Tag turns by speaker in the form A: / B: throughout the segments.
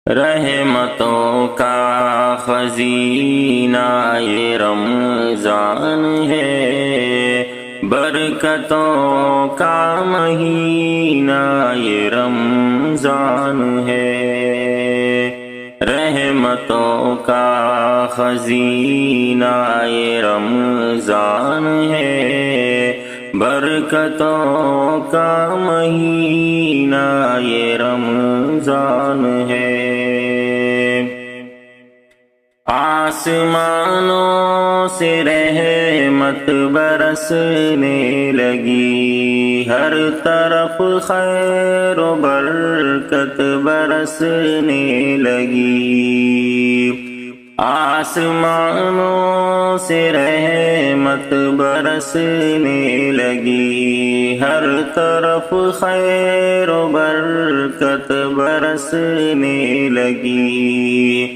A: رحمتوں کا خزینہ یہ رمضان ہے، برکتوں کا مہینہ یہ رمضان ہے۔ رحمتوں کا خزینہ یہ رمضان ہے، برکتوں کا مہینہ یہ رمضان ہے۔ آسمانوں سے رحمت برسنے لگی، ہر طرف خیر و برکت برسنے لگی۔ آسمانوں سے رحمت برسنے لگی، ہر طرف خیر و برکت برسنے لگی۔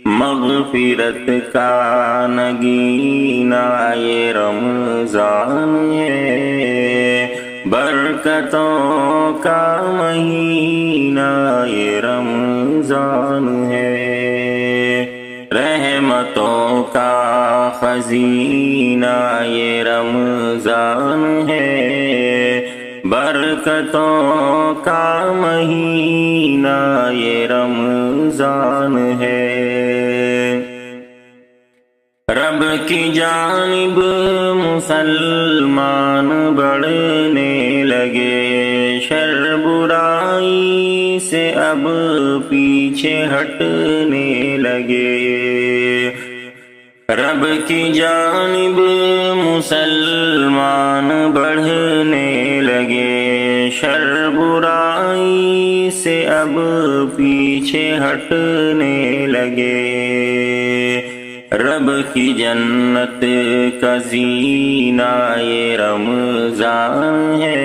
A: مغفرت کا نگینہ یہ رمضان ہے، برکتوں کا مہینہ یہ رمضان ہے۔ رحمتوں کا خزینہ یہ رمضان ہے، برکتوں کا مہینہ یہ رمضان ہے۔ رب کی جانب مسلمان بڑھنے لگے، شر برائی سے اب پیچھے ہٹنے لگے۔ رب کی جانب مسلمان بڑھنے لگے، شر برائی سے اب پیچھے ہٹنے لگے۔ رب کی جنت کا زینہ یہ رمضان ہے،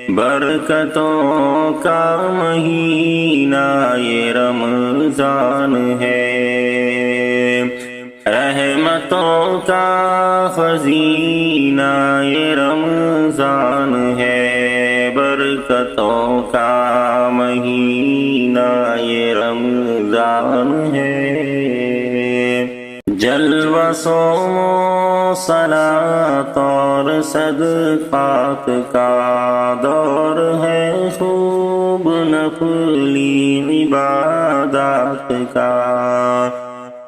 A: برکتوں کا مہینہ یہ رمضان ہے۔ رحمتوں کا خزینہ یہ رمضان ہے، برکتوں کا مہینہ یہ رمضان ہے۔ جلوہ صوم و صلاۃ اور صدقات کا دور ہے، خوب نفلی عبادات کا۔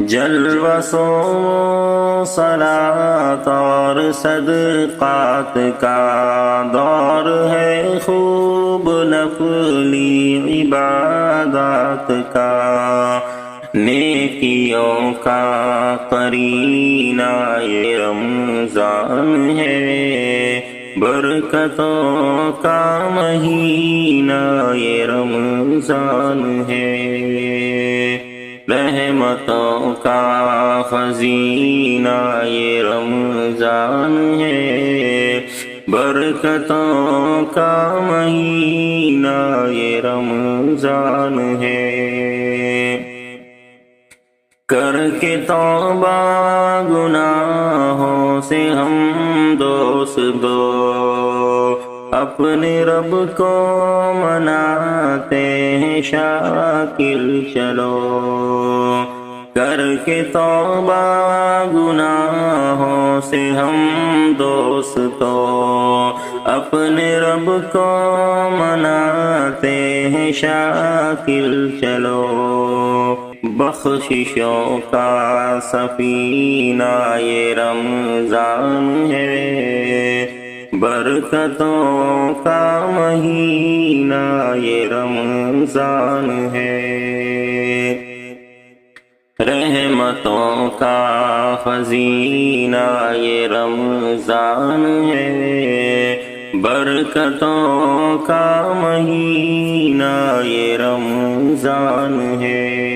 A: جلوہ صوم و صلاۃ اور صدقات کا دور ہے، خوب نفلی عبادات کا۔ نیکیوں کا قرینہ یہ رمضان ہے، برکتوں کا مہینہ یہ رمضان ہے۔ رحمتوں کا خزینہ یہ رمضان ہے، برکتوں کا مہینہ یہ رمضان ہے۔ کر کے توبہ گناہوں سے ہم دوست دو، اپنے رب کو مناتے ہیں شاکر چلو۔ کر کے توبہ گناہوں سے ہم دوست دو، اپنے رب کو مناتے ہیں شاکر چلو۔ بخششوں کا سفینہ یہ رمضان ہے، برکتوں کا مہینہ یہ رمضان ہے۔ رحمتوں کا خزینہ یہ رمضان ہے، برکتوں کا مہینہ یہ رمضان ہے۔